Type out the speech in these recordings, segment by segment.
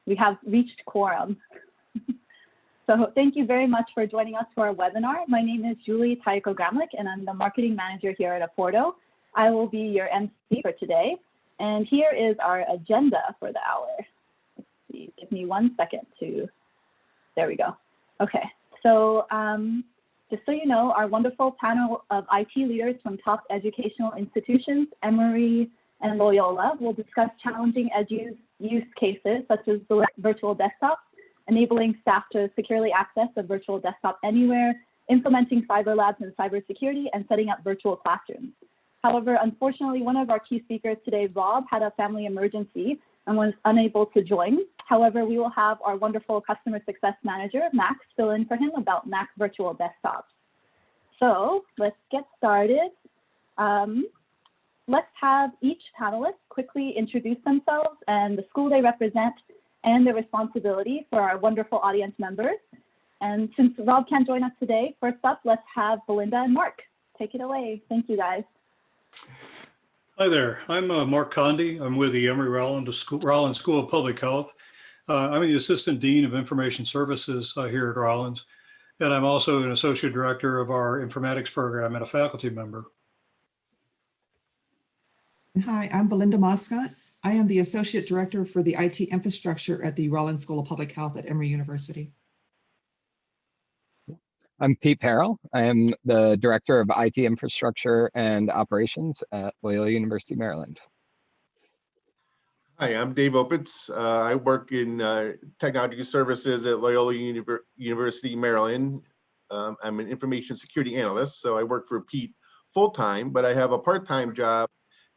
we have reached quorum. So thank you very much for joining us for our webinar. My name is Julie Taiko-Gramlich, and I'm the marketing manager here at Apporto. I will be your MC for today. And here is our agenda for the hour. Let's see, give me 1 second to, there we go. Okay, so just so you know, our wonderful panel of IT leaders from top educational institutions, Emory and Loyola, will discuss challenging use cases such as the virtual desktops, enabling staff to securely access a virtual desktop anywhere, implementing cyber labs and cybersecurity, and setting up virtual classrooms. However, unfortunately, one of our key speakers today, Rob, had a family emergency and was unable to join. However, we will have our wonderful customer success manager, Max, fill in for him about Mac virtual desktops. So let's get started. Let's have each panelist quickly introduce themselves and the school they represent and their responsibility for our wonderful audience members. And since Rob can't join us today, first up, let's have Belinda and Mark. Take it away. Thank you, guys. Hi there, I'm Mark Conde. I'm with the Emory Rollins School of Public Health. I'm the Assistant Dean of Information Services here at Rollins, and I'm also an Associate Director of our Informatics program and a faculty member. Hi, I'm Belinda Maaskant. I am the Associate Director for the IT Infrastructure at the Rollins School of Public Health at Emory University. I'm Pete Farrell. I am the Director of IT Infrastructure and Operations at Loyola University Maryland. Hi, I'm Dave Opitz. I work in technology services at Loyola University Maryland. I'm an information security analyst, so I work for Pete full-time, but I have a part-time job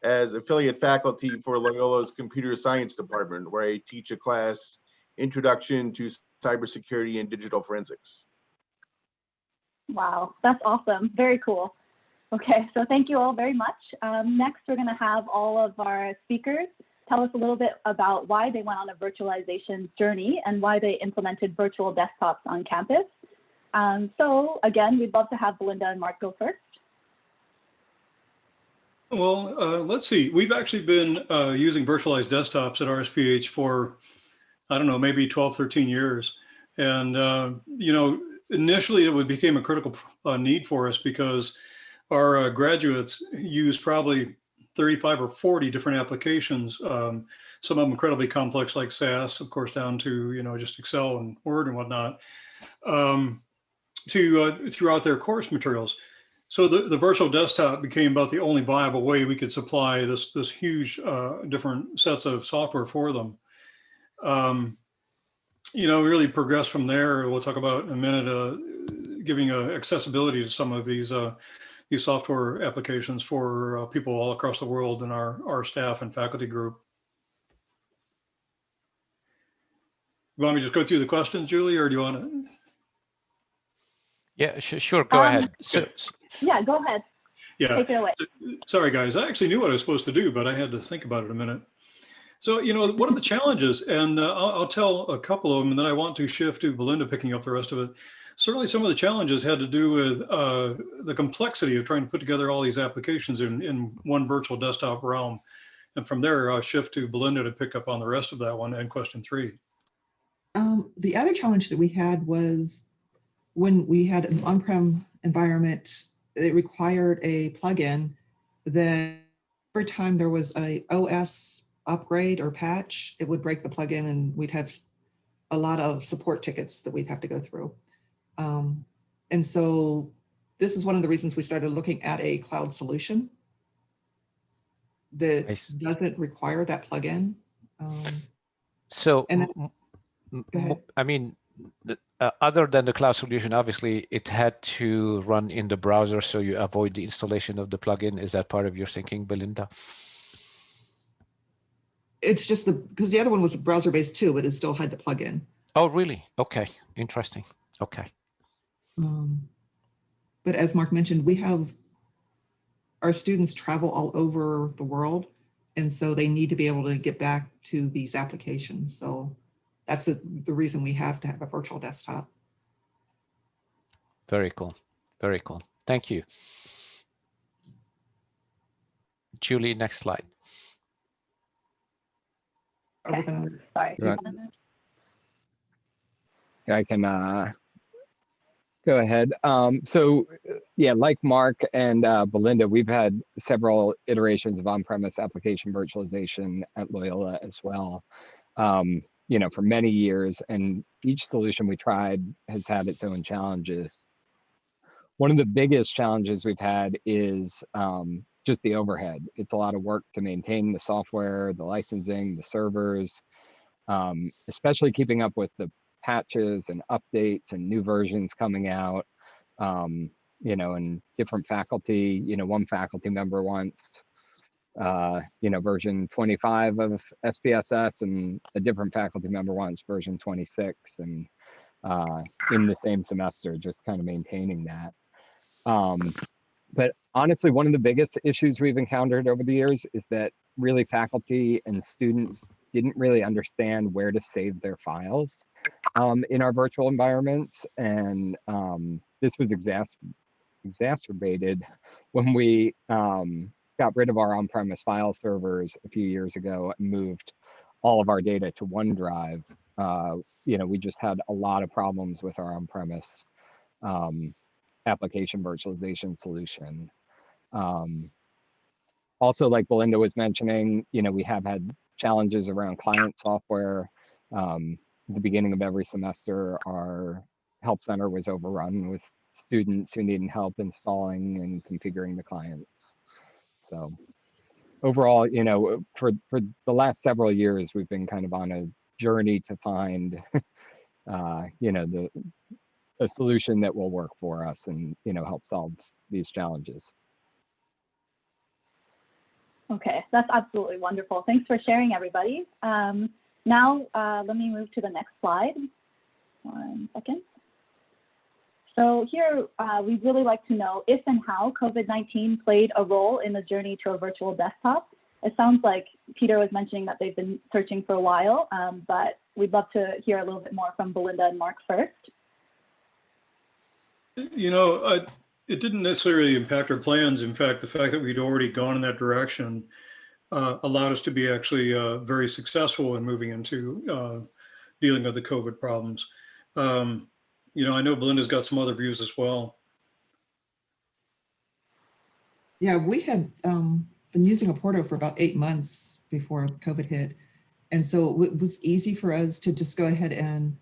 as affiliate faculty for Loyola's computer science department, where I teach a class, Introduction to Cybersecurity and Digital Forensics. Wow, that's awesome. Very cool. Okay, so thank you all very much. Next, we're going to have all of our speakers tell us a little bit about why they went on a virtualization journey and why they implemented virtual desktops on campus. So again, we'd love to have Belinda and Mark go first. Well, let's see. We've actually been using virtualized desktops at RSPH for, I don't know, maybe 12, 13 years. And, you know, initially it became a critical need for us because our graduates use probably 35 or 40 different applications, some of them incredibly complex like SAS, of course, down to, you know, just Excel and Word and whatnot, throughout their course materials. So the virtual desktop became about the only viable way we could supply this huge different sets of software for them. You know, we really progressed from there. We'll talk about in a minute, giving accessibility to some of these software applications for people all across the world in our staff and faculty group. You want me to just go through the questions, Julie, or do you want to? Yeah, sure. Go ahead. So, yeah, go ahead. Yeah. Take it away. Sorry, guys. I actually knew what I was supposed to do, but I had to think about it a minute. So, you know, one of the challenges, and I'll tell a couple of them, and then I want to shift to Belinda picking up the rest of it. Certainly some of the challenges had to do with the complexity of trying to put together all these applications in one virtual desktop realm. And from there, I'll shift to Belinda to pick up on the rest of that one and question 3. The other challenge that we had was when we had an on-prem environment, it required a plugin that every time there was a OS upgrade or patch, it would break the plugin and we'd have a lot of support tickets that we'd have to go through. And so this is one of the reasons we started looking at a cloud solution that doesn't require that plugin. So, and I mean, other than the cloud solution, obviously it had to run in the browser, so you avoid the installation of the plugin. Is that part of your thinking, Belinda? It's just because the other one was browser-based too, but it still had the plugin. Oh, really? Okay, interesting. Okay. But as Mark mentioned, we have our students travel all over the world, and so they need to be able to get back to these applications. So that's the reason we have to have a virtual desktop. Very cool. Very cool. Thank you. Julie, next slide. Okay. Sorry. I can go ahead. So yeah, like Mark and Belinda, we've had several iterations of on-premise application virtualization at Loyola as well, for many years, and each solution we tried has had its own challenges. One of the biggest challenges we've had is just the overhead. It's a lot of work to maintain the software, the licensing, the servers, especially keeping up with the patches and updates and new versions coming out, and different faculty. One faculty member wants, version 25 of SPSS, and a different faculty member wants version 26, and in the same semester, just kind of maintaining that. But honestly, one of the biggest issues we've encountered over the years is that really faculty and students didn't really understand where to save their files in our virtual environments. And this was exacerbated when we got rid of our on-premise file servers a few years ago and moved all of our data to OneDrive. We just had a lot of problems with our on-premise application virtualization solution. Also, like Belinda was mentioning, we have had challenges around client software. At the beginning of every semester, our help center was overrun with students who needed help installing and configuring the clients. So overall, for the last several years, we've been kind of on a journey to find, a solution that will work for us and, help solve these challenges. Okay, that's absolutely wonderful. Thanks for sharing, everybody. Now, let me move to the next slide. 1 second. So here, we'd really like to know if and how COVID-19 played a role in the journey to a virtual desktop. It sounds like Peter was mentioning that they've been searching for a while, but we'd love to hear a little bit more from Belinda and Mark first. It didn't necessarily impact our plans. In fact, the fact that we'd already gone in that direction allowed us to be actually very successful in moving into dealing with the COVID problems. I know Belinda's got some other views as well. Yeah, we had been using Apporto for about 8 months before COVID hit. And so it was easy for us to just go ahead and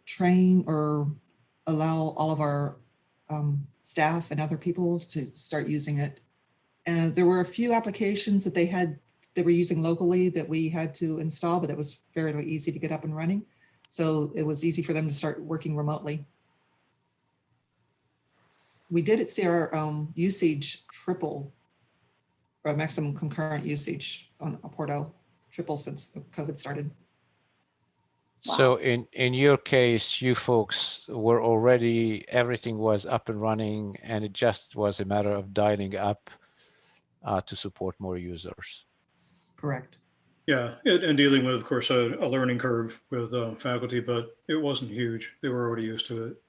train or allow all of our staff and other people to start using it. And there were a few applications that they were using locally that we had to install, but it was fairly easy to get up and running. So it was easy for them to start working remotely. We did see our usage triple, or maximum concurrent usage on Apporto triple since COVID started. Wow. So in your case, you folks were already, everything was up and running, and it just was a matter of dialing up to support more users. Correct. Yeah, and dealing with, of course, a learning curve with faculty, but it wasn't huge. They were already used to it.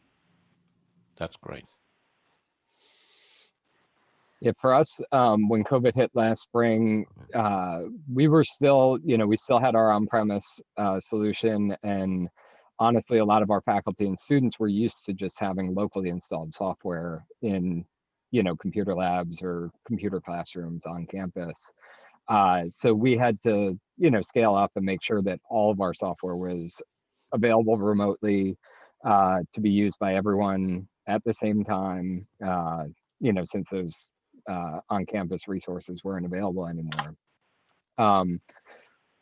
That's great. Yeah, for us, when COVID hit last spring, we were still, we still had our on-premise solution, and honestly, a lot of our faculty and students were used to just having locally installed software in, computer labs or computer classrooms on campus. So we had to, scale up and make sure that all of our software was available remotely to be used by everyone at the same time, since those on-campus resources weren't available anymore.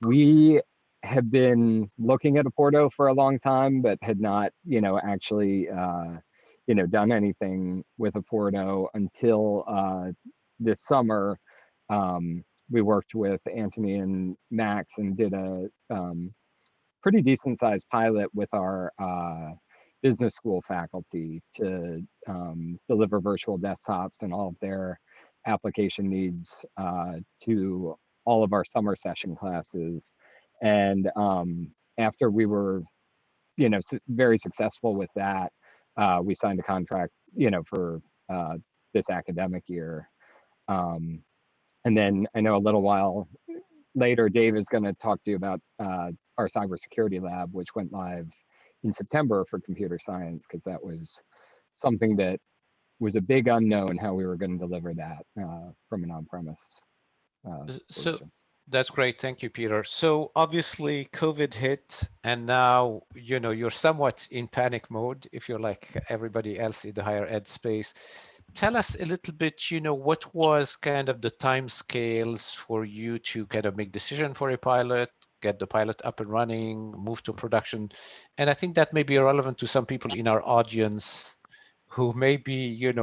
We have been looking at Apporto for a long time, but had not, actually, done anything with Apporto until this summer. We worked with Anthony and Max and did a pretty decent sized pilot with our business school faculty to deliver virtual desktops and all of their application needs to all of our summer session classes. And after we were, very successful with that, we signed a contract, for this academic year. And then I know a little while later, Dave is going to talk to you about our cybersecurity lab, which went live in September for computer science, because that was something that was a big unknown how we were going to deliver that from an on-premise So solution. that's great. Thank you, Peter. So obviously COVID hit, and now, you're somewhat in panic mode if you're like everybody else in the higher ed space. Tell us a little bit, what was kind of the time scales for you to kind of make decision for a pilot, get the pilot up and running, move to production. And I think that may be relevant to some people in our audience who may be,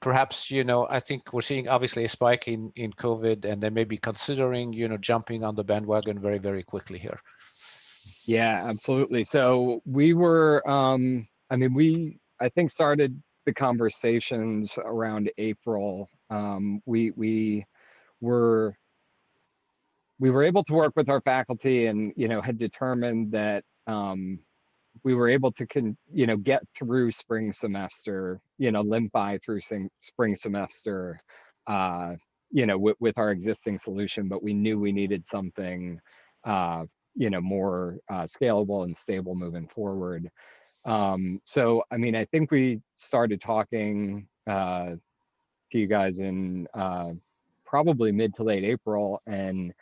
perhaps, I think we're seeing obviously a spike in COVID, and they may be considering, jumping on the bandwagon very, very quickly here. Yeah, absolutely. So we were, I think started the conversations around April. We were able to work with our faculty and, had determined that we were able to get through spring semester, limp by through spring semester, with our existing solution, but we knew we needed something, more scalable and stable moving forward. So, I think we started talking to you guys in probably mid to late April, and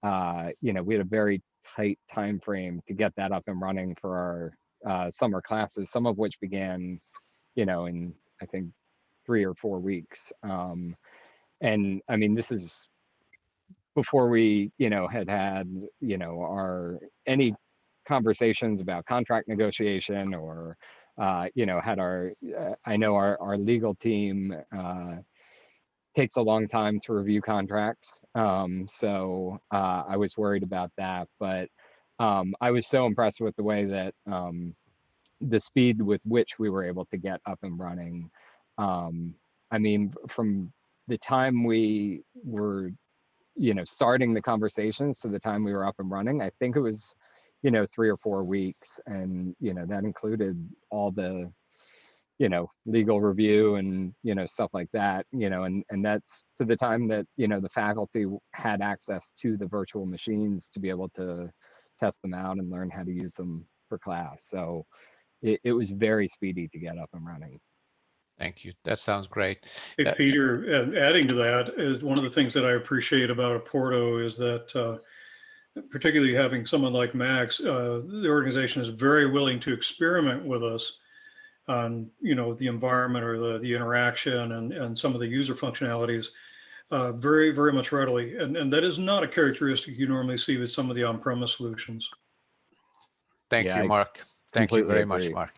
we had a very tight time frame to get that up and running for our summer classes, some of which began, in I think 3 or 4 weeks. And this is before we, had any conversations about contract negotiation or, had I know our legal team takes a long time to review contracts. So I was worried about that, but I was so impressed with the way that the speed with which we were able to get up and running. From the time we were, starting the conversations to the time we were up and running, I think it was, 3 or 4 weeks. And, that included all the, legal review and, stuff like that, and that's to the time that, the faculty had access to the virtual machines to be able to test them out and learn how to use them for class. So it was very speedy to get up and running. Thank you. That sounds great. Hey, Peter, adding to that is one of the things that I appreciate about Apporto is that particularly having someone like Max, the organization is very willing to experiment with us on, the environment or the interaction and some of the user functionalities very, very much readily. And that is not a characteristic you normally see with some of the on-premise solutions. Thank you, Mark. Thank you very much, Mark.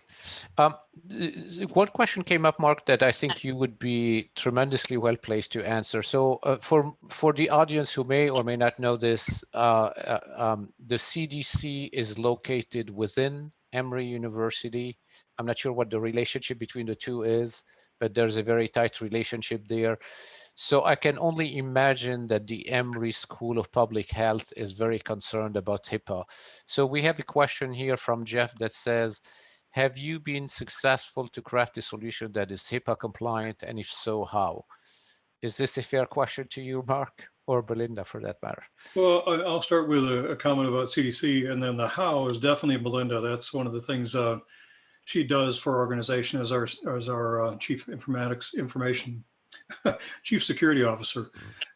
One question came up, Mark, that I think you would be tremendously well placed to answer. So for the audience who may or may not know this, the CDC is located within Emory University. I'm not sure what the relationship between the two is, but there's a very tight relationship there. So I can only imagine that the Emory School of Public Health is very concerned about HIPAA. So we have a question here from Jeff that says, have you been successful to craft a solution that is HIPAA compliant? And if so, how? Is this a fair question to you, Mark, or Belinda for that matter? Well, I'll start with a comment about CDC, and then the how is definitely Belinda. That's one of the things she does for our organization as our chief chief security officer.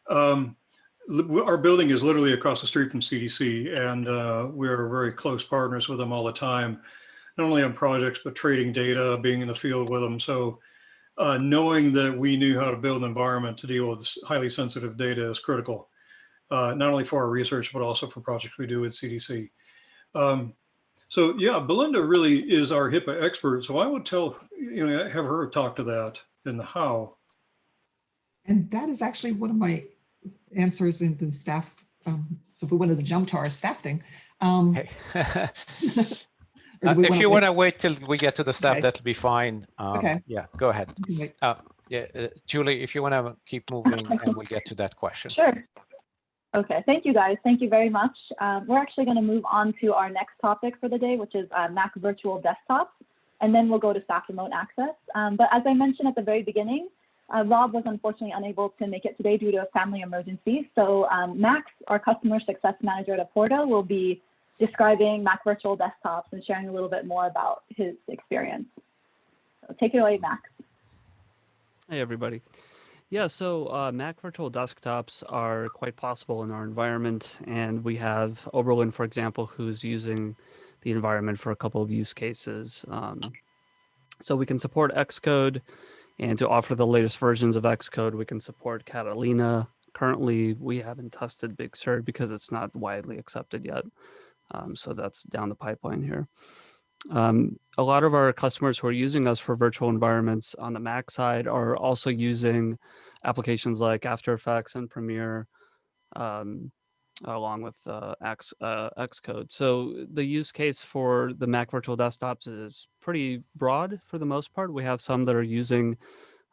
Our building is literally across the street from CDC, and we're very close partners with them all the time, not only on projects, but trading data, being in the field with them. So knowing that we knew how to build an environment to deal with highly sensitive data is critical, not only for our research, but also for projects we do with CDC. So yeah, Belinda really is our HIPAA expert. So I would have her talk to that and the how. And that is actually one of my answers in the staff. So if we wanted to jump to our staff thing. If you want to wait till we get to the staff, that'll be fine. Okay. Yeah, go ahead. Julie, if you want to keep moving, and we'll get to that question. Sure. Okay, thank you guys. Thank you very much. We're actually going to move on to our next topic for the day, which is Mac virtual desktops, and then we'll go to staff remote access. But as I mentioned at the very beginning, Rob was unfortunately unable to make it today due to a family emergency. So Max, our customer success manager at Apporto, will be describing Mac virtual desktops and sharing a little bit more about his experience. So take it away, Max. Hey, everybody. Yeah, so Mac virtual desktops are quite possible in our environment, and we have Oberlin, for example, who's using the environment for a couple of use cases. So we can support Xcode, and to offer the latest versions of Xcode, we can support Catalina. Currently, we haven't tested Big Sur because it's not widely accepted yet. So that's down the pipeline here. A lot of our customers who are using us for virtual environments on the Mac side are also using applications like After Effects and Premiere, along with Xcode. So the use case for the Mac virtual desktops is pretty broad for the most part. We have some that are using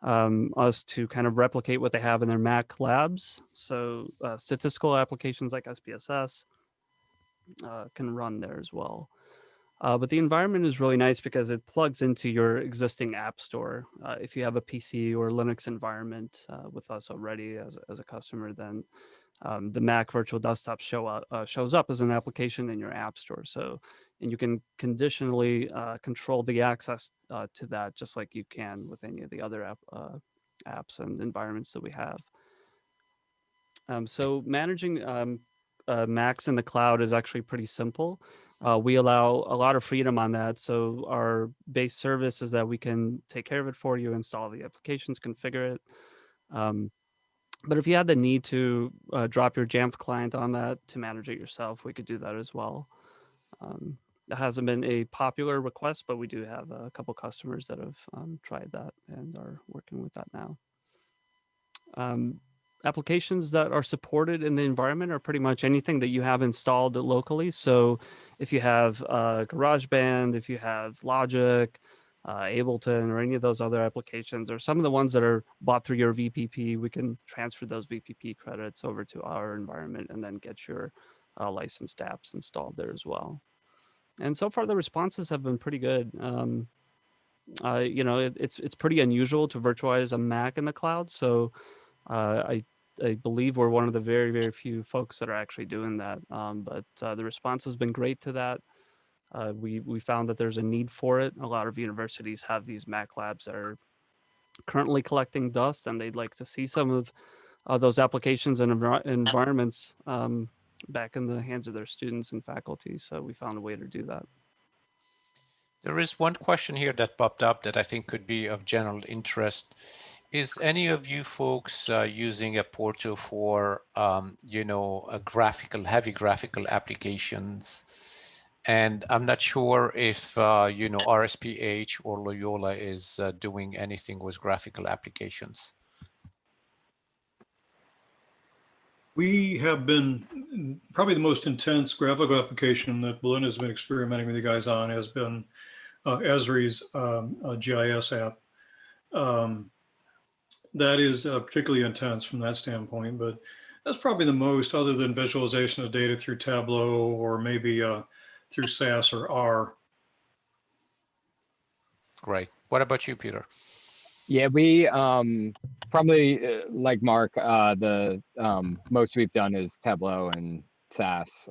us to kind of replicate what they have in their Mac labs. So statistical applications like SPSS can run there as well. But the environment is really nice because it plugs into your existing app store. If you have a PC or Linux environment with us already as a customer, then the Mac virtual desktop shows up as an application in your app store. And you can conditionally control the access to that just like you can with any of the other apps and environments that we have. So managing Macs in the cloud is actually pretty simple. We allow a lot of freedom on that. So our base service is that we can take care of it for you, install the applications, configure it. But if you had the need to drop your Jamf client on that to manage it yourself, we could do that as well. It hasn't been a popular request, but we do have a couple customers that have tried that and are working with that now. Applications that are supported in the environment are pretty much anything that you have installed locally. So if you have GarageBand, if you have Logic, Ableton, or any of those other applications, or some of the ones that are bought through your VPP, we can transfer those VPP credits over to our environment and then get your licensed apps installed there as well. And so far, the responses have been pretty good. It's pretty unusual to virtualize a Mac in the cloud. So I believe we're one of the very, very few folks that are actually doing that. But the response has been great to that. We found that there's a need for it. A lot of universities have these Mac labs that are currently collecting dust, and they'd like to see some of those applications and environments back in the hands of their students and faculty. So we found a way to do that. There is one question here that popped up that I think could be of general interest. Is any of you folks using Apporto for, heavy graphical applications? And I'm not sure if, RSPH or Loyola is doing anything with graphical applications. We have been, probably the most intense graphical application that Belinda has been experimenting with you guys on has been Esri's GIS app. That is particularly intense from that standpoint, but that's probably the most, other than visualization of data through Tableau or maybe through SAS or R. Great. What about you, Peter? Yeah, we probably like Mark, the most we've done is Tableau and SAS.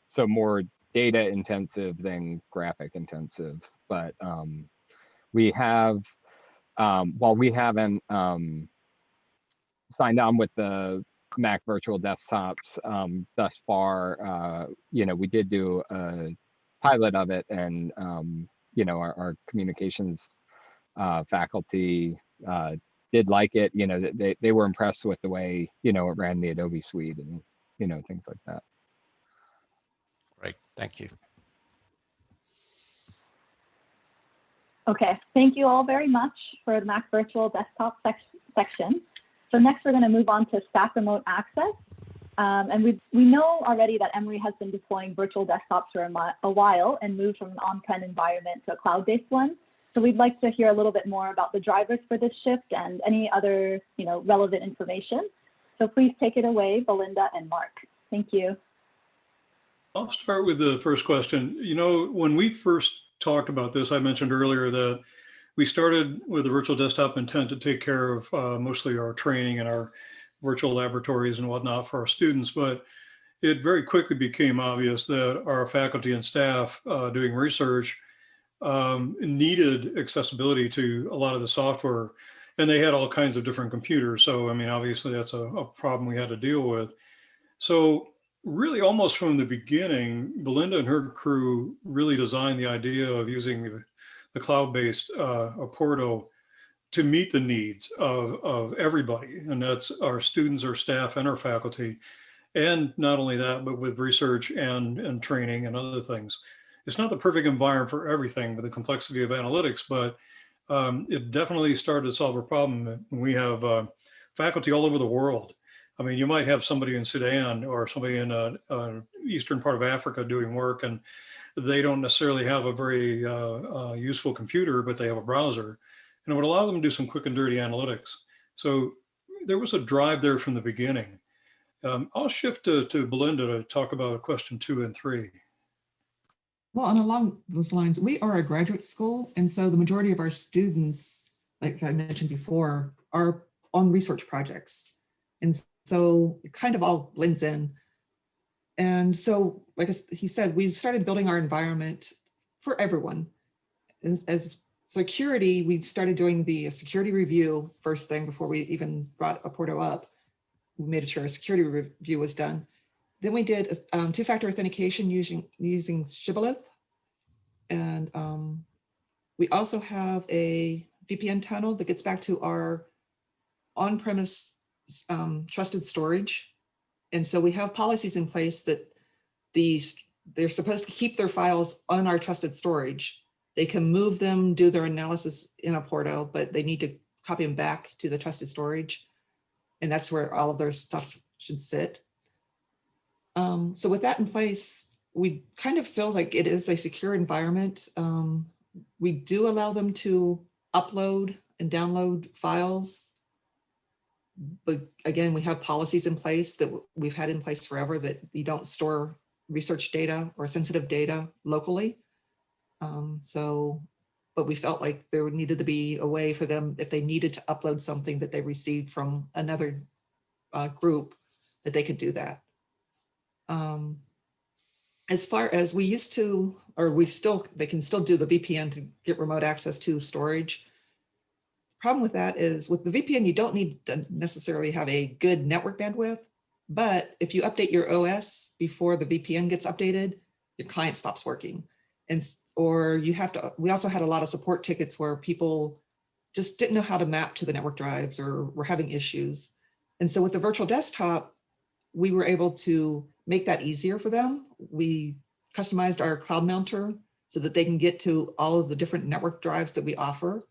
So more data intensive than graphic intensive, but we have, while we haven't signed on with the Mac virtual desktops thus far, we did do a pilot of it, and our communications faculty did like it. They were impressed with the way it ran the Adobe suite and things like that. Great, thank you. Okay, thank you all very much for the Mac virtual desktop section. So next we're going to move on to staff remote access. And we know already that Emory has been deploying virtual desktops for a while and moved from an on-prem environment to a cloud-based one. So we'd like to hear a little bit more about the drivers for this shift and any other relevant information. So please take it away, Belinda and Mark. Thank you. I'll start with the first question. When we first talked about this, I mentioned earlier that we started with a virtual desktop intent to take care of mostly our training and our virtual laboratories and whatnot for our students. But it very quickly became obvious that our faculty and staff doing research needed accessibility to a lot of the software, and they had all kinds of different computers. So, I mean, obviously that's a problem we had to deal with. So really almost from the beginning, Belinda and her crew really designed the idea of using the cloud-based Apporto to meet the needs of everybody. And that's our students, our staff, and our faculty. And not only that, but with research and training and other things. It's not the perfect environment for everything with the complexity of analytics, but it definitely started to solve a problem. We have faculty all over the world. I mean, you might have somebody in Sudan or somebody in eastern part of Africa doing work, and they don't necessarily have a very useful computer, but they have a browser. And it would allow them to do some quick and dirty analytics. So there was a drive there from the beginning. I'll shift to Belinda to talk about question 2 and 3. Well, and along those lines, we are a graduate school. And so the majority of our students, like I mentioned before, are on research projects. And so it kind of all blends in. And so, like he said, we've started building our environment for everyone. As security, we started doing the security review first thing before we even brought Apporto up. We made sure a security review was done. Then we did two-factor authentication using Shibboleth. And we also have a VPN tunnel that gets back to our on-premise trusted storage. And so we have policies in place that they're supposed to keep their files on our trusted storage. They can move them, do their analysis in Apporto, but they need to copy them back to the trusted storage. And that's where all of their stuff should sit. So with that in place, we kind of feel like it is a secure environment. We do allow them to upload and download files. But again, we have policies in place that we've had in place forever that you don't store research data or sensitive data locally. But we felt like there needed to be a way for them, if they needed to upload something that they received from another group, that they could do that. As far as we used to, or they can still do the VPN to get remote access to storage. Problem with that is with the VPN, you don't need to necessarily have a good network bandwidth, but if you update your OS before the VPN gets updated, your client stops working. Or you have to, we also had a lot of support tickets where people just didn't know how to map to the network drives or were having issues. And so with the virtual desktop, we were able to make that easier for them. We customized our cloud mounter so that they can get to all of the different network drives that we offer.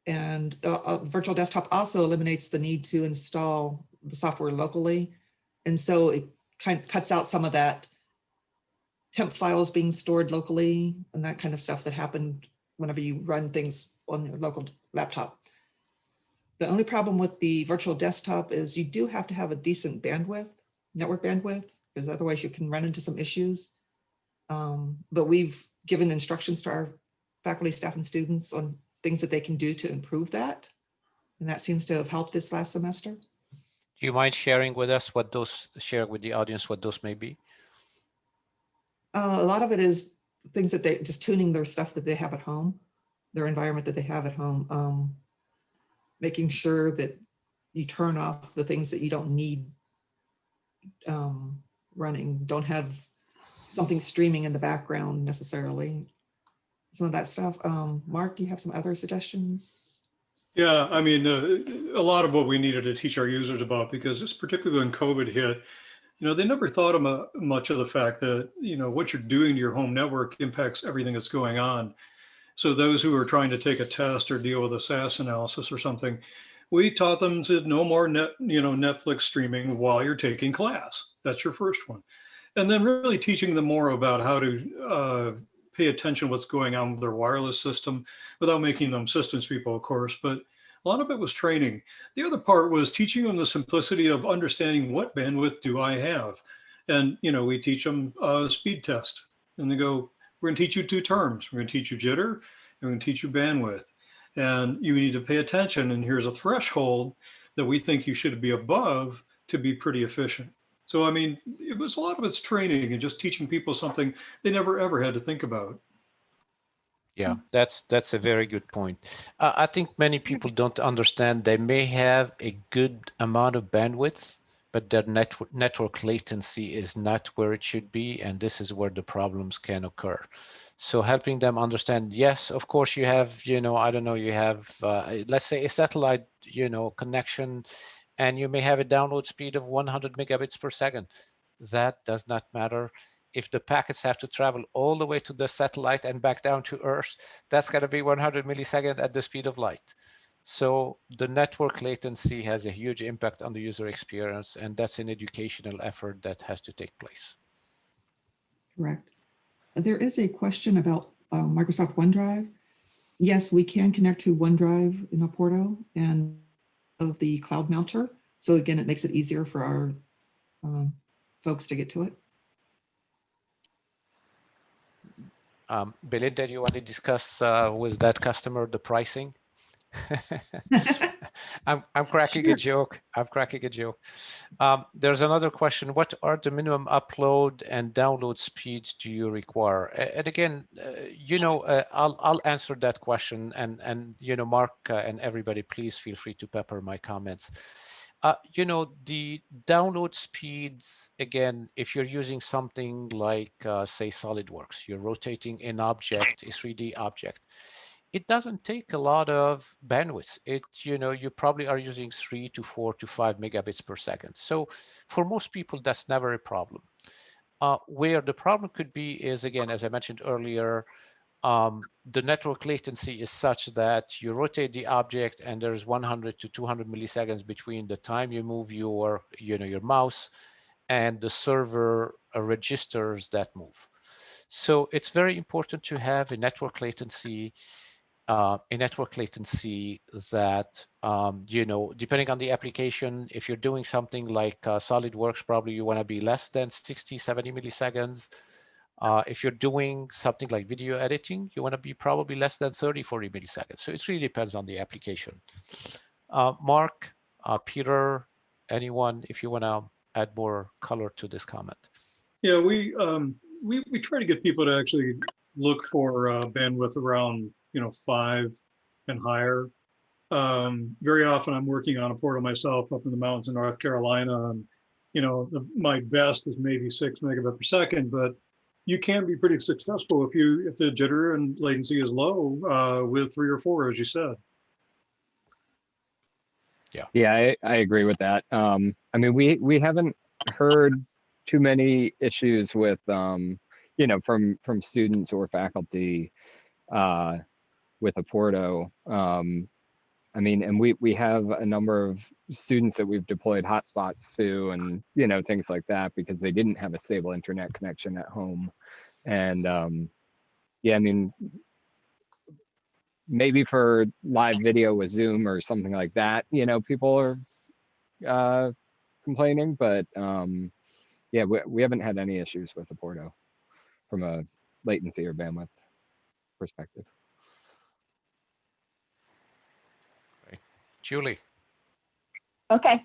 Virtual desktop also eliminates the need to install the software locally. And so it kind of cuts out some of that temp files being stored locally and that kind of stuff that happened whenever you run things on your local laptop. The only problem with the virtual desktop is you do have to have a decent bandwidth, network bandwidth, because otherwise you can run into some issues. But we've given instructions to our faculty, staff, and students on things that they can do to improve that. And that seems to have helped this last semester. Do you mind sharing with us share with the audience what those may be? A lot of it is things that they just tuning their stuff that they have at home, their environment that they have at home, making sure that you turn off the things that you don't need running, don't have something streaming in the background necessarily. Some of that stuff. Mark, do you have some other suggestions? Yeah, I mean, a lot of what we needed to teach our users about, because it's particularly when COVID hit, they never thought much of the fact that, what you're doing to your home network impacts everything that's going on. So those who are trying to take a test or deal with a SAS analysis or something, we taught them to no more Netflix streaming while you're taking class. That's your first one. And then really teaching them more about how to pay attention to what's going on with their wireless system without making them systems people, of course, but a lot of it was training. The other part was teaching them the simplicity of understanding what bandwidth do I have. And, we teach them a speed test and they go, we're going to teach you 2 terms. We're going to teach you jitter and we're going to teach you bandwidth. And you need to pay attention. And here's a threshold that we think you should be above to be pretty efficient. So, I mean, it was a lot of it's training and just teaching people something they never ever had to think about. Yeah, that's a very good point. I think many people don't understand they may have a good amount of bandwidth, but their network latency is not where it should be, and this is where the problems can occur. So helping them understand, yes, of course you have, I don't know, you have, let's say a satellite, connection, and you may have a download speed of 100 megabits per second. That does not matter. If the packets have to travel all the way to the satellite and back down to Earth, that's going to be 100 milliseconds at the speed of light. So the network latency has a huge impact on the user experience, and that's an educational effort that has to take place. Correct. There is a question about Microsoft OneDrive. Yes, we can connect to OneDrive in Apporto and of the cloud mounter. So again, it makes it easier for our folks to get to it. Belinda, do you want to discuss with that customer the pricing? I'm cracking a joke. I'm cracking a joke. There's another question. What are the minimum upload and download speeds do you require? And again, I'll answer that question. And Mark and everybody, please feel free to pepper my comments. The download speeds, again, if you're using something like, say, SolidWorks, you're rotating an object, a 3D object, it doesn't take a lot of bandwidth. You probably are using 3 to 4 to 5 megabits per second. So for most people, that's never a problem. Where the problem could be is, again, as I mentioned earlier, the network latency is such that you rotate the object and there's 100 to 200 milliseconds between the time you move your mouse and the server registers that move. So it's very important to have a network latency that, depending on the application, if you're doing something like SolidWorks, probably you want to be less than 60, 70 milliseconds. If you're doing something like video editing, you want to be probably less than 30, 40 milliseconds. So it really depends on the application. Mark, Peter, anyone, if you want to add more color to this comment. Yeah, we try to get people to actually look for bandwidth around 5 and higher. Very often I'm working on Apporto myself up in the mountains in North Carolina, and my best is maybe 6 megabit per second, but you can be pretty successful if the jitter and latency is low with 3 or 4, as you said. Yeah, I agree with that. I mean, we haven't heard too many issues with from students or faculty with Apporto. I mean, and we have a number of students that we've deployed hotspots to, and things like that, because they didn't have a stable internet connection at home. And yeah, I mean, maybe for live video with Zoom or something like that, people are complaining, but yeah, we haven't had any issues with Apporto from a latency or bandwidth perspective. Great. Julie. Okay.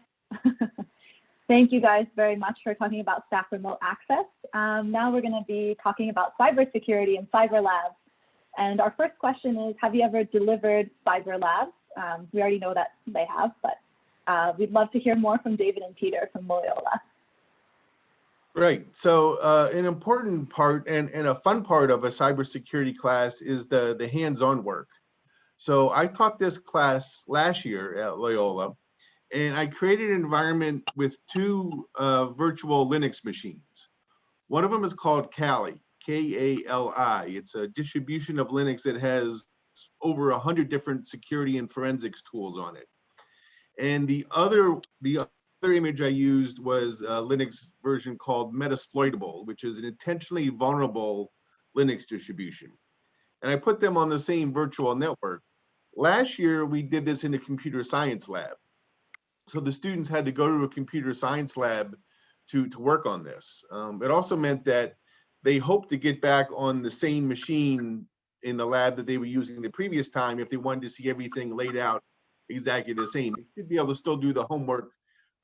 Thank you guys very much for talking about staff remote access. Now we're going to be talking about cybersecurity and cyber labs. And our first question is, have you ever delivered cyber labs? We already know that they have, but we'd love to hear more from David and Peter from Loyola. Right. So an important part and a fun part of a cybersecurity class is the hands-on work. So I taught this class last year at Loyola, and I created an environment with 2 virtual Linux machines. One of them is called Kali, K-A-L-I. It's a distribution of Linux that has over 100 different security and forensics tools on it. And the other image I used was a Linux version called Metasploitable, which is an intentionally vulnerable Linux distribution. And I put them on the same virtual network. Last year, we did this in a computer science lab. So the students had to go to a computer science lab to work on this. It also meant that they hoped to get back on the same machine in the lab that they were using the previous time if they wanted to see everything laid out exactly the same. They should be able to still do the homework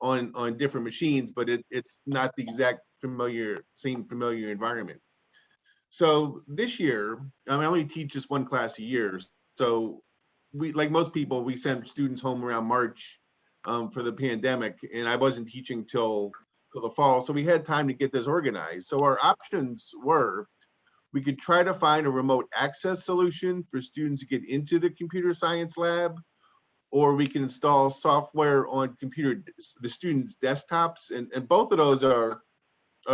on different machines, but it's not the exact same familiar environment. So this year, I only teach just one class a year. So we, like most people, we sent students home around March for the pandemic, and I wasn't teaching till the fall. So we had time to get this organized. So our options were, we could try to find a remote access solution for students to get into the computer science lab, or we can install software on the students' desktops. And both of those are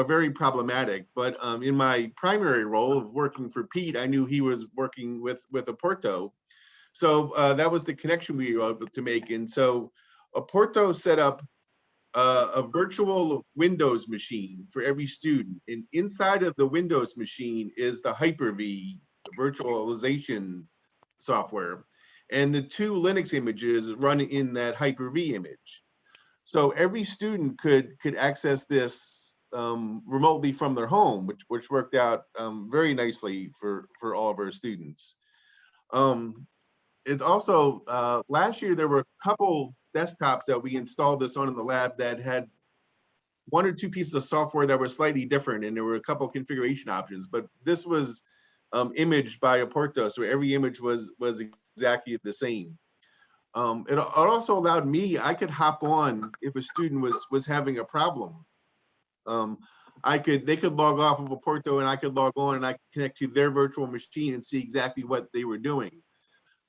very problematic. But in my primary role of working for Pete, I knew he was working with Apporto. So that was the connection we were able to make. And so Apporto set up a virtual Windows machine for every student. And inside of the Windows machine is the Hyper-V virtualization software. And the two Linux images run in that Hyper-V image. So every student could access this remotely from their home, which worked out very nicely for all of our students. It also, last year, there were a couple desktops that we installed this on in the lab that had one or two pieces of software that were slightly different, and there were a couple configuration options, but this was imaged by Apporto, so every image was exactly the same. It also allowed me, I could hop on if a student was having a problem. They could log off of Apporto and I could log on and I could connect to their virtual machine and see exactly what they were doing.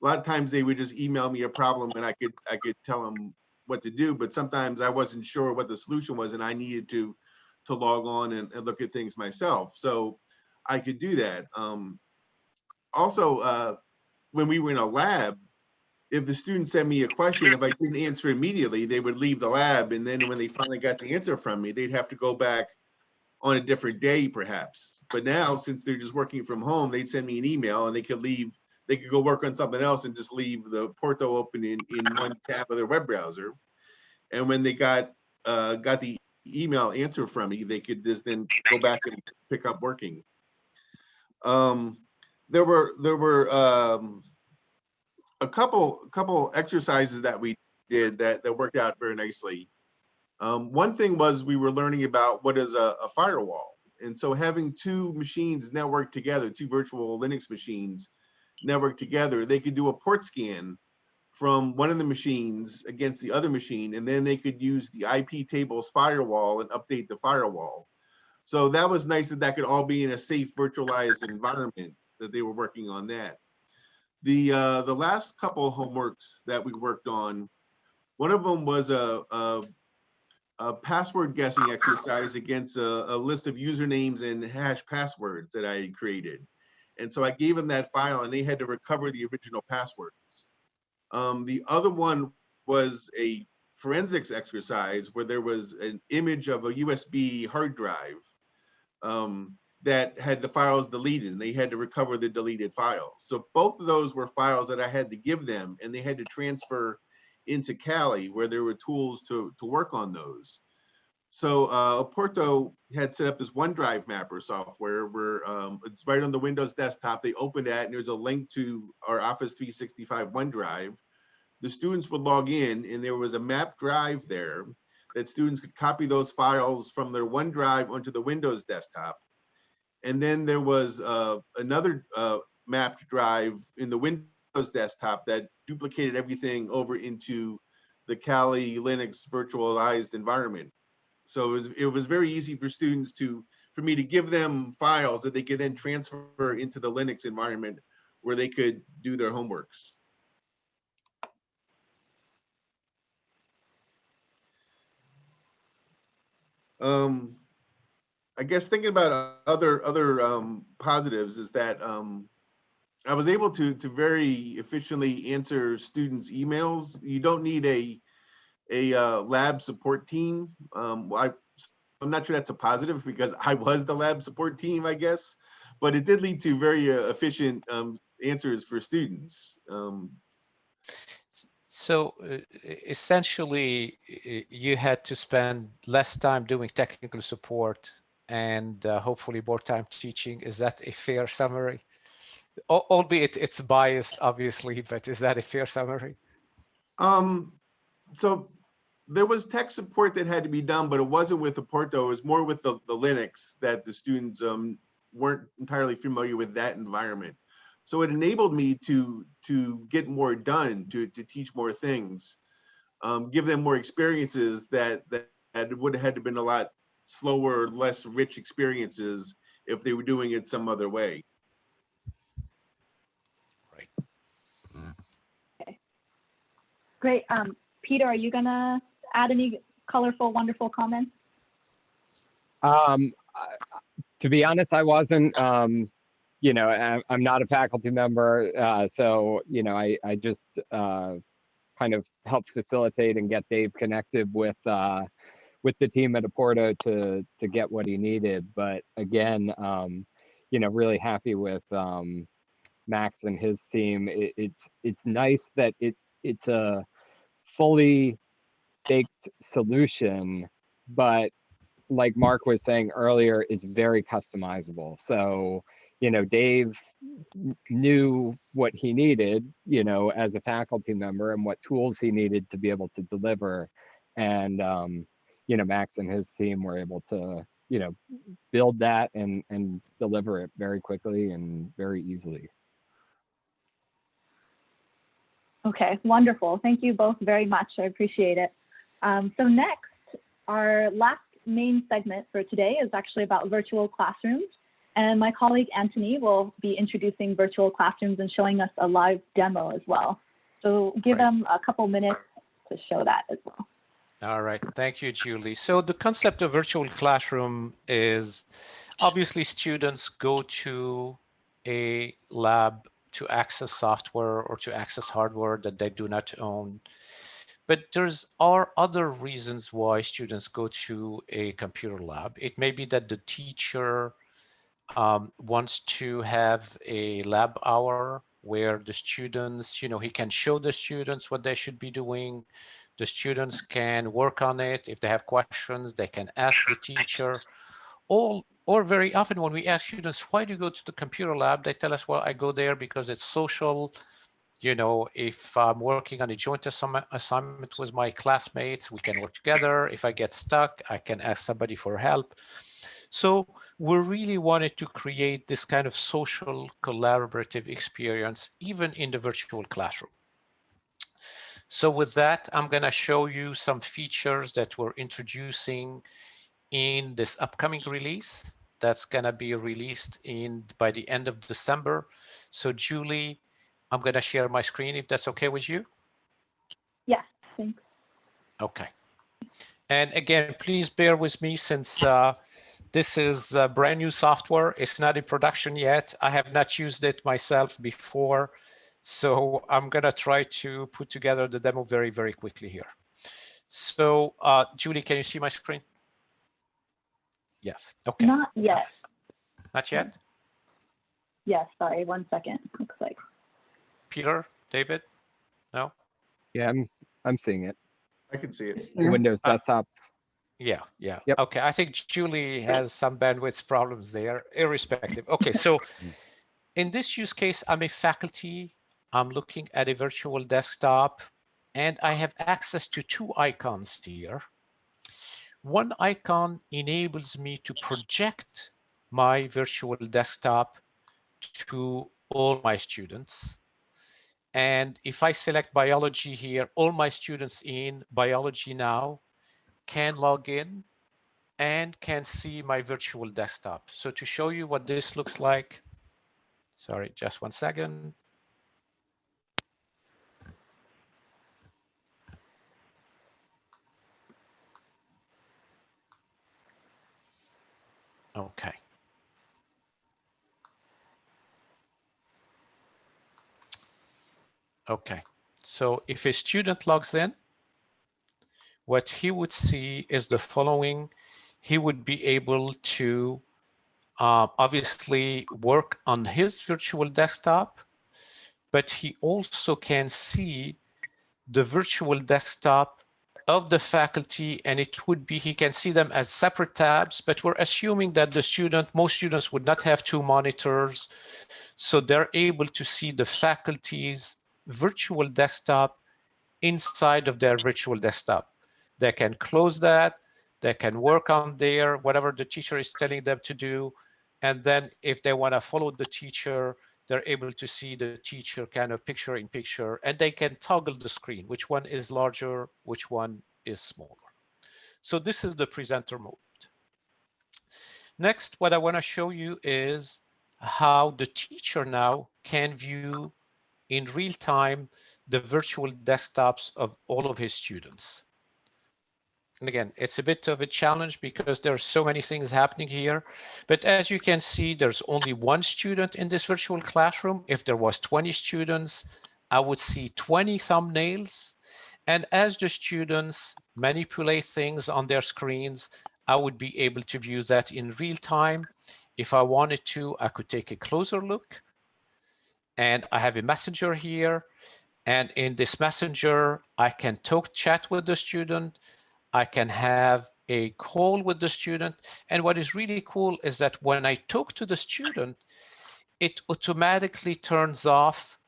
A lot of times they would just email me a problem and I could tell them what to do, but sometimes I wasn't sure what the solution was and I needed to log on and look at things myself. So I could do that. Also, when we were in a lab, if the student sent me a question, if I didn't answer immediately, they would leave the lab. And then when they finally got the answer from me, they'd have to go back on a different day, perhaps. But now, since they're just working from home, they'd send me an email and they could go work on something else and just leave the Apporto open in one tab of their web browser. And when they got the email answer from me, they could just then go back and pick up working. There were a couple exercises that we did that worked out very nicely. One thing was we were learning about what is a firewall. And so having two machines networked together, two virtual Linux machines networked together, they could do a port scan from one of the machines against the other machine, and then they could use the IP tables firewall and update the firewall. So that was nice that could all be in a safe virtualized environment that they were working on that. The last couple of homeworks that we worked on, one of them was a password guessing exercise against a list of usernames and hash passwords that I had created. And so I gave them that file and they had to recover the original passwords. The other one was a forensics exercise where there was an image of a USB hard drive that had the files deleted, and they had to recover the deleted files. So both of those were files that I had to give them, and they had to transfer into Cali where there were tools to work on those. So Apporto had set up this OneDrive mapper software where it's right on the Windows desktop. They opened that and there's a link to our Office 365 OneDrive. The students would log in and there was a map drive there that students could copy those files from their OneDrive onto the Windows desktop. And then there was another mapped drive in the Windows desktop that duplicated everything over into the Kali Linux virtualized environment. So it was very easy for students for me to give them files that they could then transfer into the Linux environment where they could do their homeworks. I guess thinking about other positives is that I was able to very efficiently answer students' emails. You don't need a lab support team. I'm not sure that's a positive because I was the lab support team, I guess, but it did lead to very efficient answers for students. So essentially, you had to spend less time doing technical support and hopefully more time teaching. Is that a fair summary? Albeit it's biased, obviously, but is that a fair summary? So There was tech support that had to be done, but it wasn't with Apporto. It was more with the Linux that the students weren't entirely familiar with that environment. So it enabled me to get more done, to teach more things, give them more experiences that would have had to been a lot slower, less rich experiences if they were doing it some other way. Right. Okay. Great. Peter, are you gonna add any colorful, wonderful comments? To be honest, I wasn't. You know, I'm not a faculty member, so you know, I just kind of helped facilitate and get Dave connected with the team at Apporto to get what he needed. But again, you know, really happy with Max and his team. It's nice that it's a fully baked solution, but like Mark was saying earlier, it's very customizable. So, you know, Dave knew what he needed, you know, as a faculty member and what tools he needed to be able to deliver. And, you know, Max and his team were able to, you know, build that and deliver it very quickly and very easily. Okay, wonderful. Thank you both very much. I appreciate it. So next, our last main segment for today is actually about virtual classrooms. And my colleague Anthony will be introducing virtual classrooms and showing us a live demo as well. So give them a couple minutes to show that as well. All right, thank you, Julie. So the concept of virtual classroom is obviously students go to a lab to access software or to access hardware that they do not own. But are other reasons why students go to a computer lab. It may be that the teacher wants to have a lab hour where the students, you know, he can show the students what they should be doing. The students can work on it. If they have questions, they can ask the teacher. Or very often when we ask students, why do you go to the computer lab? They tell us, well, I go there because it's social. You know, if I'm working on a joint assignment with my classmates, we can work together. If I get stuck, I can ask somebody for help. So we really wanted to create this kind of social collaborative experience, even in the virtual classroom. So with that, I'm going to show you some features that we're introducing in this upcoming release. That's going to be released by the end of December. So Julie, I'm going to share my screen if that's okay with you. Yes, thanks. Okay. And again, please bear with me since this is brand new software. It's not in production yet. I have not used it myself before. So I'm going to try to put together the demo very, very quickly here. So Julie, can you see my screen? Yes. Okay. Not yet. Not yet? Yes, sorry, 1 second. Looks like. Peter, David? No? Yeah, I'm seeing it. I can see it. Windows desktop. Yeah. Yep. Okay, I think Julie has some bandwidth problems there, irrespective. Okay, so in this use case, I'm a faculty. I'm looking at a virtual desktop, and I have access to two icons here. One icon enables me to project my virtual desktop to all my students. And if I select biology here, all my students in biology now can log in and can see my virtual desktop. So to show you what this looks like, sorry, just 1 second. Okay. Okay, so if a student logs in, what he would see is the following. He would be able to obviously work on his virtual desktop, but he also can see the virtual desktop of the faculty, and it would be, he can see them as separate tabs, but we're assuming that most students would not have two monitors, so they're able to see the faculty's virtual desktop inside of their virtual desktop. They can close that. They can work on their whatever the teacher is telling them to do. And then if they want to follow the teacher, they're able to see the teacher kind of picture in picture, and they can toggle the screen, which one is larger, which one is smaller. So this is the presenter mode. Next, what I want to show you is how the teacher now can view in real time the virtual desktops of all of his students. And again, it's a bit of a challenge because there are so many things happening here. But as you can see, there's only one student in this virtual classroom. If there was 20 students, I would see 20 thumbnails. And as the students manipulate things on their screens, I would be able to view that in real time. If I wanted to, I could take a closer look. And I have a messenger here. And in this messenger, I can chat with the student. I can have a call with the student. And what is really cool is that when I talk to the student, it automatically turns off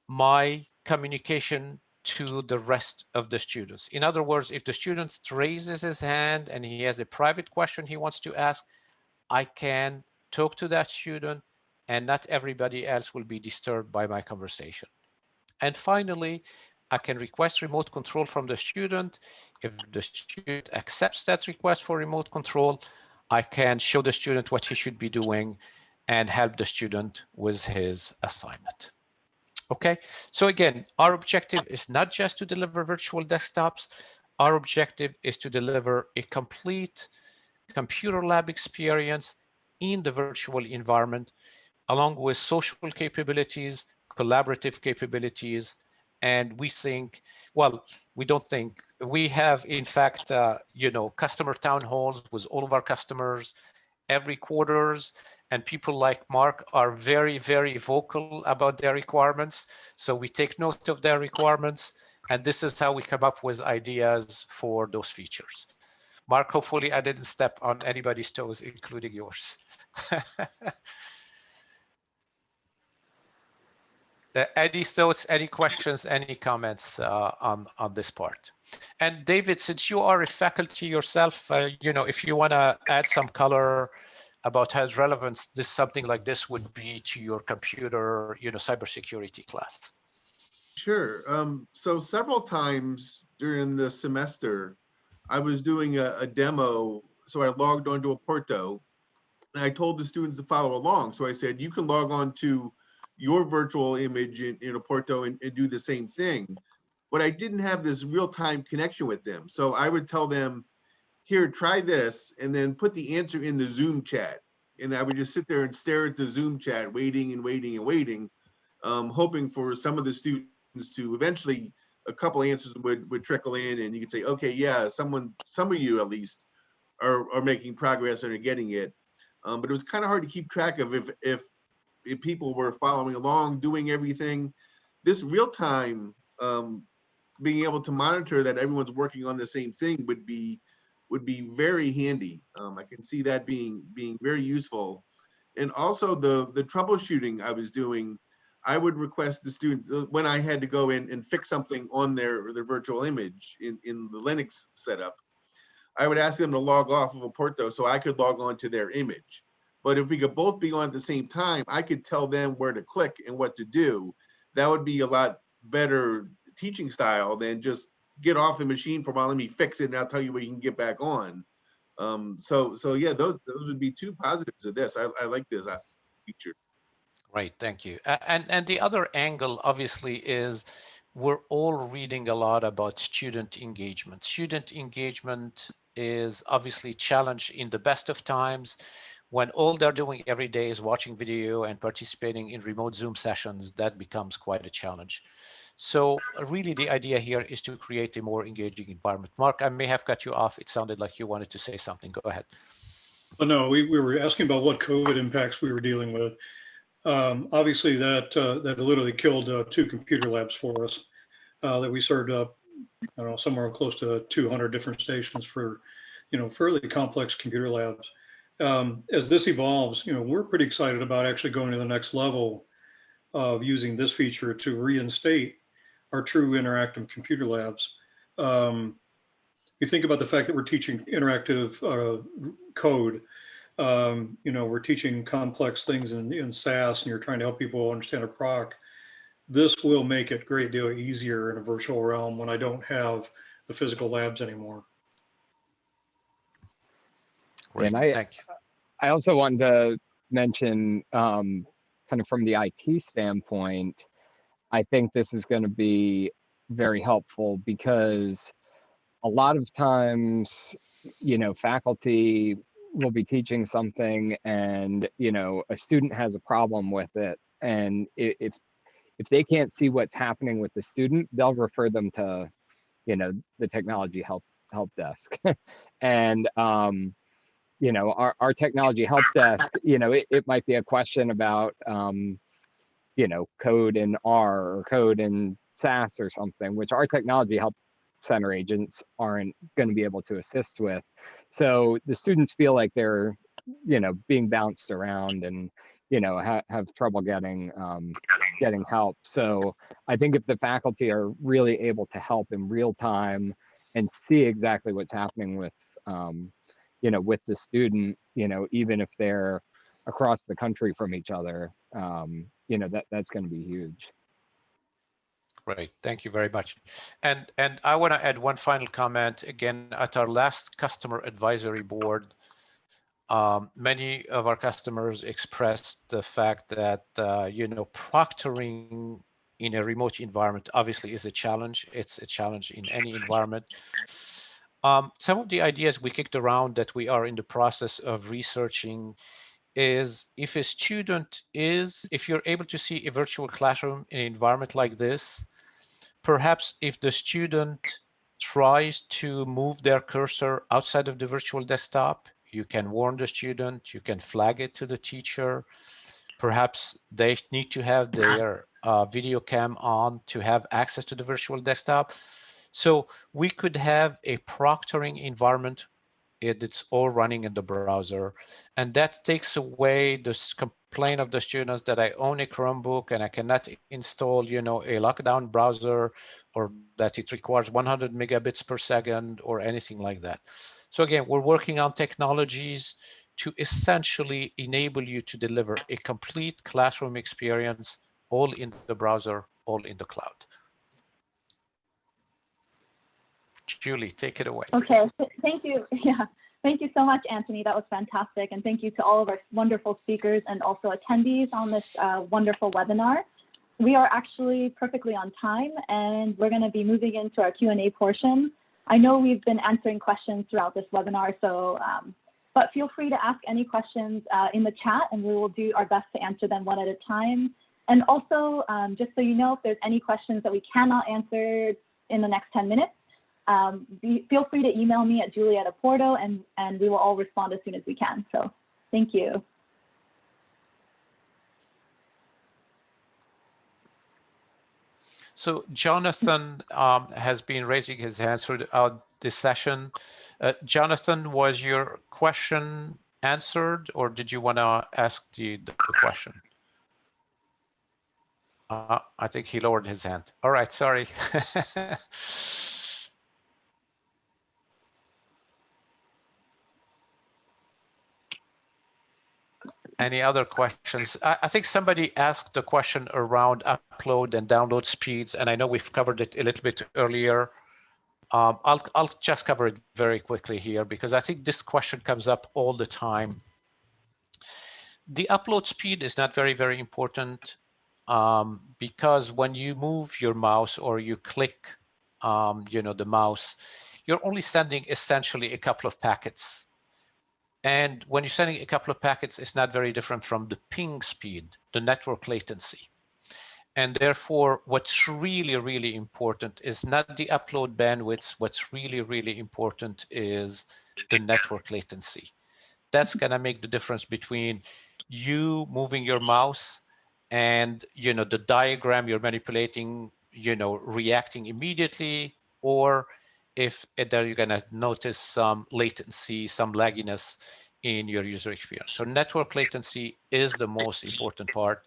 my communication to the rest of the students. In other words, if the student raises his hand and he has a private question he wants to ask, I can talk to that student and not everybody else will be disturbed by my conversation. And finally, I can request remote control from the student. If the student accepts that request for remote control, I can show the student what he should be doing and help the student with his assignment. Okay, so again, our objective is not just to deliver virtual desktops. Our objective is to deliver a complete computer lab experience in the virtual environment, along with social capabilities, collaborative capabilities, and we think, well, we don't think, we have in fact, customer town halls with all of our customers every quarters, and people like Mark are very, very vocal about their requirements. So we take note of their requirements, and this is how we come up with ideas for those features. Mark, hopefully I didn't step on anybody's toes, including yours. Any thoughts, any questions, any comments on this part? And David, since you are a faculty yourself, if you want to add some color about how relevant something like this would be to your computer, cybersecurity class. Sure. So several times during the semester, I was doing a demo. So I logged onto Apporto, and I told the students to follow along. So I said, you can log on to your virtual image in Apporto and do the same thing. But I didn't have this real-time connection with them. So I would tell them, here, try this, and then put the answer in the Zoom chat. And I would just sit there and stare at the Zoom chat, waiting and waiting and waiting, hoping for some of the students to eventually, a couple answers would trickle in, and you could say, okay, yeah, some of you at least are making progress and are getting it. But it was kind of hard to keep track of if people were following along, doing everything. This real time, being able to monitor that everyone's working on the same thing would be very handy. I can see that being very useful. And also the troubleshooting I was doing, I would request the students, when I had to go in and fix something on their virtual image in the Linux setup, I would ask them to log off of Apporto so I could log on to their image. But if we could both be on at the same time, I could tell them where to click and what to do. That would be a lot better teaching style than just get off the machine for a while, let me fix it, and I'll tell you where you can get back on. So yeah, those would be two positives of this. I like this feature. Right, thank you. And the other angle, obviously, is we're all reading a lot about student engagement. Student engagement is obviously challenged in the best of times, when all they're doing every day is watching video and participating in remote Zoom sessions. That becomes quite a challenge. So really the idea here is to create a more engaging environment. Mark, I may have cut you off. It sounded like you wanted to say something. Go ahead. Well, no, we were asking about what COVID impacts we were dealing with. Obviously that literally killed 2 computer labs for us that we served up, I don't know, somewhere close to 200 different stations for, fairly complex computer labs. As this evolves, we're pretty excited about actually going to the next level of using this feature to reinstate our true interactive computer labs. you think about the fact that we're teaching interactive code. We're teaching complex things in SAS, and you're trying to help people understand a proc. This will make it a great deal easier in a virtual realm when I don't have the physical labs anymore. Great, and thank you. I also wanted to mention, kind of from the IT standpoint, I think this is going to be very helpful because a lot of times, faculty will be teaching something and, a student has a problem with it. And if they can't see what's happening with the student, they'll refer them to, the technology help desk. And, our technology help desk, it might be a question about, code in R or code in SAS or something, which our technology help center agents aren't going to be able to assist with. So the students feel like they're, being bounced around and, have trouble getting help. So I think if the faculty are really able to help in real time and see exactly what's happening with, with the student, even if they're across the country from each other, that's going to be huge. Great, thank you very much. And I want to add one final comment. Again, at our last customer advisory board, many of our customers expressed the fact that proctoring in a remote environment obviously is a challenge. It's a challenge in any environment. Some of the ideas we kicked around that we are in the process of researching is if you're able to see a virtual classroom in an environment like this, perhaps if the student tries to move their cursor outside of the virtual desktop, you can warn the student, you can flag it to the teacher. Perhaps they need to have their video cam on to have access to the virtual desktop. So we could have a proctoring environment it's all running in the browser. And that takes away this complaint of the students that I own a Chromebook and I cannot install, a lockdown browser, or that it requires 100 megabits per second or anything like that. So again, we're working on technologies to essentially enable you to deliver a complete classroom experience, all in the browser, all in the cloud. Julie, take it away. Okay, thank you. Yeah, thank you so much, Anthony. That was fantastic. And thank you to all of our wonderful speakers and also attendees on this wonderful webinar. We are actually perfectly on time, and we're going to be moving into our Q&A portion. I know we've been answering questions throughout this webinar, so but feel free to ask any questions in the chat, and we will do our best to answer them one at a time. And also, just so you know, if there's any questions that we cannot answer in the next 10 minutes, feel free to email me at Julie@Apporto, and we will all respond as soon as we can. So thank you. So Jonathan has been raising his hands throughout this session. Jonathan, was your question answered, or did you want to ask the question? I think he lowered his hand. All right, sorry. Any other questions? I think somebody asked the question around upload and download speeds, and I know we've covered it a little bit earlier. I'll just cover it very quickly here because I think this question comes up all the time. The upload speed is not very, very important because when you move your mouse or you click, the mouse, you're only sending essentially a couple of packets. And when you're sending a couple of packets, it's not very different from the ping speed, the network latency. And therefore, what's really, really important is not the upload bandwidth. What's really, really important is the network latency. That's going to make the difference between you moving your mouse and the diagram you're manipulating, reacting immediately, or if you're going to notice some latency, some lagginess in your user experience. So network latency is the most important part.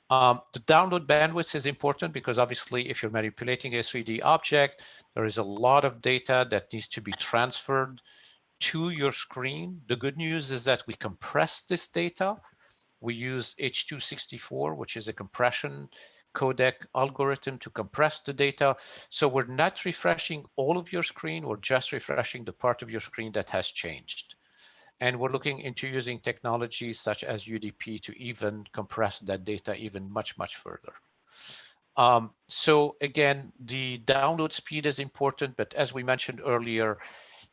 The download bandwidth is important because obviously if you're manipulating a 3D object, there is a lot of data that needs to be transferred to your screen. The good news is that we compress this data. We use H.264, which is a compression codec algorithm to compress the data. So we're not refreshing all of your screen, we're just refreshing the part of your screen that has changed. And we're looking into using technologies such as UDP to even compress that data even much, much further. So again, the download speed is important, but as we mentioned earlier,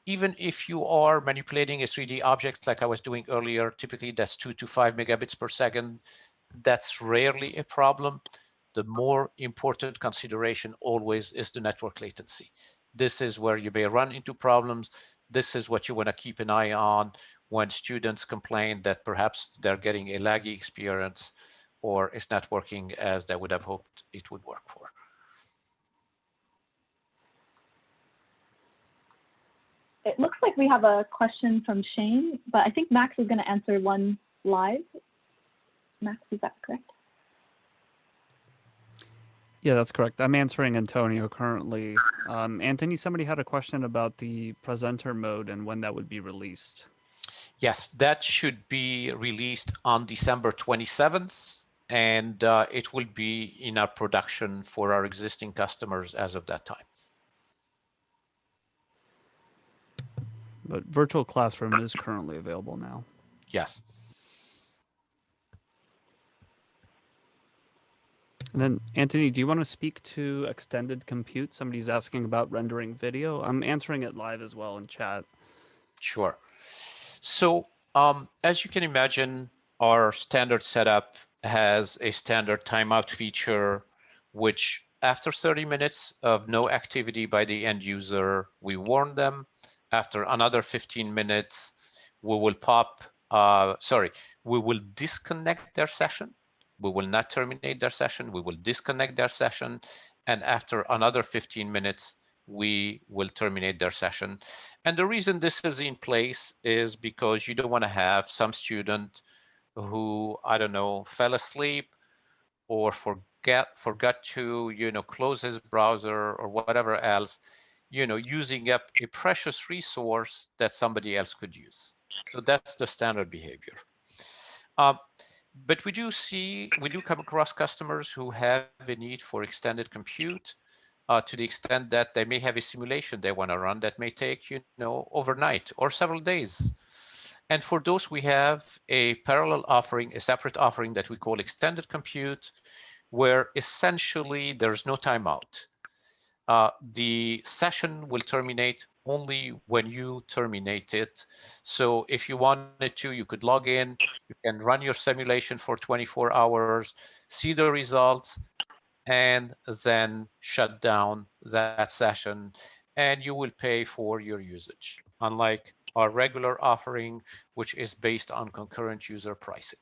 even if you are manipulating a 3D object like I was doing earlier, typically that's 2 to 5 megabits per second, that's rarely a problem. The more important consideration always is the network latency. This is where you may run into problems. This is what you want to keep an eye on when students complain that perhaps they're getting a laggy experience or it's not working as they would have hoped it would work for. It looks like we have a question from Shane, but I think Max is going to answer one live. Max, is that correct? Yeah, that's correct. I'm answering Antonio currently. Anthony, somebody had a question about the presenter mode and when that would be released. Yes, that should be released on December 27th, and it will be in our production for our existing customers as of that time. But virtual classroom is currently available now. Yes. And then, Anthony, do you want to speak to extended compute? Somebody's asking about rendering video. I'm answering it live as well in chat. Sure. So as you can imagine, our standard setup has a standard timeout feature, which after 30 minutes of no activity by the end user, we warn them. After another 15 minutes, we will we will disconnect their session. We will not terminate their session. We will disconnect their session. And after another 15 minutes, we will terminate their session. And the reason this is in place is because you don't want to have some student who, I don't know, fell asleep or forgot to, close his browser or whatever else, using up a precious resource that somebody else could use. So that's the standard behavior. But we do come across customers who have a need for extended compute to the extent that they may have a simulation they want to run that may take, overnight or several days. And for those, we have a parallel offering, a separate offering that we call extended compute, where essentially there's no timeout. The session will terminate only when you terminate it. So if you wanted to, you could log in, you can run your simulation for 24 hours, see the results, and then shut down that session, and you will pay for your usage, unlike our regular offering, which is based on concurrent user pricing.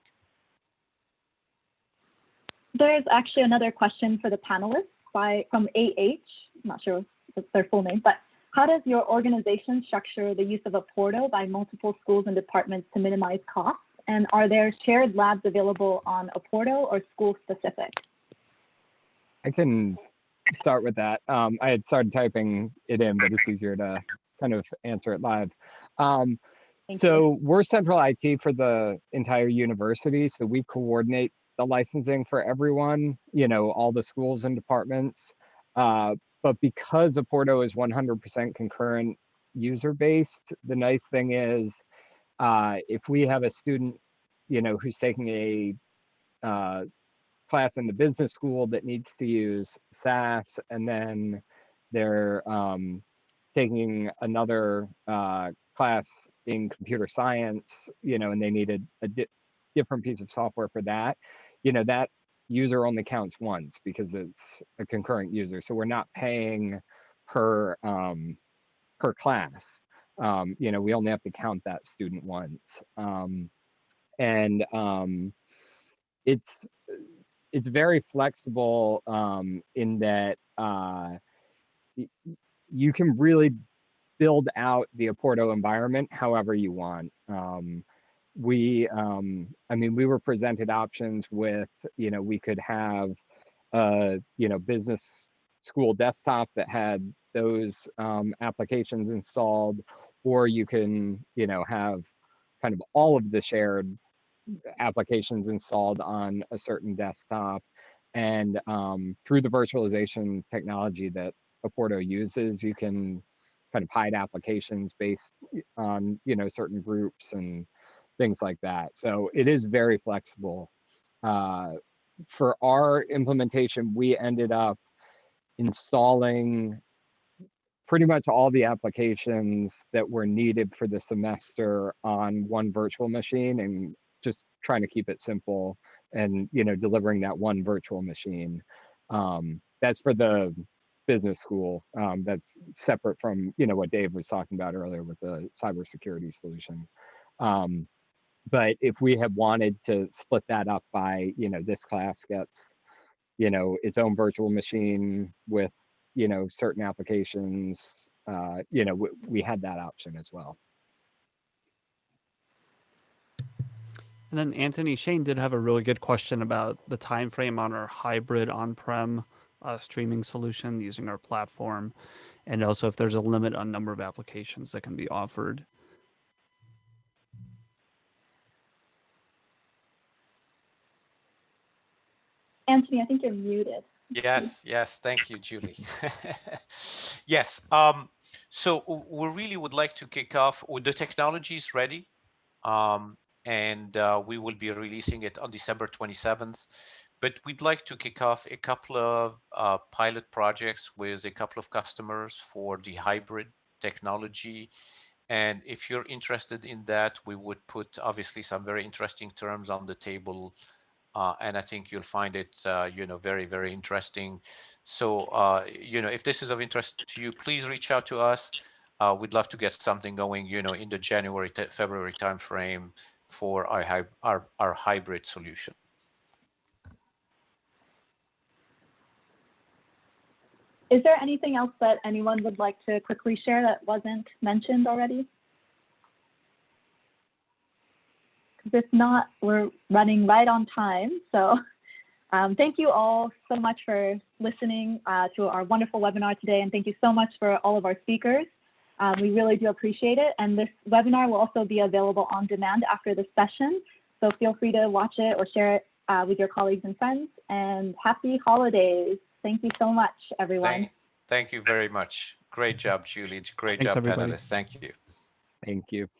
There's actually another question for the panelists from AH. I'm not sure what's their full name, but how does your organization structure the use of Apporto by multiple schools and departments to minimize costs? And are there shared labs available on Apporto or school specific? I can start with that. I had started typing it in, but it's easier to kind of answer it live. So we're central IT for the entire university. So we coordinate the licensing for everyone, all the schools and departments. But because Apporto is 100% concurrent user based, the nice thing is if we have a student, who's taking a class in the business school that needs to use SAS, and then they're taking another class in computer science, and they needed a different piece of software for that, that user only counts once because it's a concurrent user. So we're not paying per class. We only have to count that student once. It's very flexible in that you can really build out the Apporto environment however you want. I mean, we were presented options with, we could have business school desktop that had those applications installed, or you can, have kind of all of the shared applications installed on a certain desktop. And through the virtualization technology that Apporto uses, you can kind of hide applications based on, certain groups and things like that. So it is very flexible. For our implementation, we ended up installing pretty much all the applications that were needed for the semester on one virtual machine, and just trying to keep it simple and, delivering that one virtual machine. That's for the business school. That's separate from, what Dave was talking about earlier with the cybersecurity solution. But if we had wanted to split that up by, this class gets, its own virtual machine with, certain applications, we had that option as well. And then Anthony, Shane did have a really good question about the time frame on our hybrid on-prem streaming solution using our platform, and also if there's a limit on number of applications that can be offered. Anthony, I think you're muted. Yes. Thank you, Julie. Yes. So we really would like to kick off. The technology is ready, and we will be releasing it on December 27th. But we'd like to kick off a couple of pilot projects with a couple of customers for the hybrid technology. And if you're interested in that, we would put obviously some very interesting terms on the table. And I think you'll find it, very, very interesting. So, if this is of interest to you, please reach out to us. We'd love to get something going, in the January, February timeframe for our hybrid solution. Is there anything else that anyone would like to quickly share that wasn't mentioned already? Because if not, we're running right on time. So thank you all so much for listening to our wonderful webinar today. And thank you so much for all of our speakers. We really do appreciate it. And this webinar will also be available on demand after the session. So feel free to watch it or share it with your colleagues and friends. And happy holidays. Thank you so much, everyone. Thank you very much. Great job, Julie. Great job, everybody. panelists. Thank you. Thank you.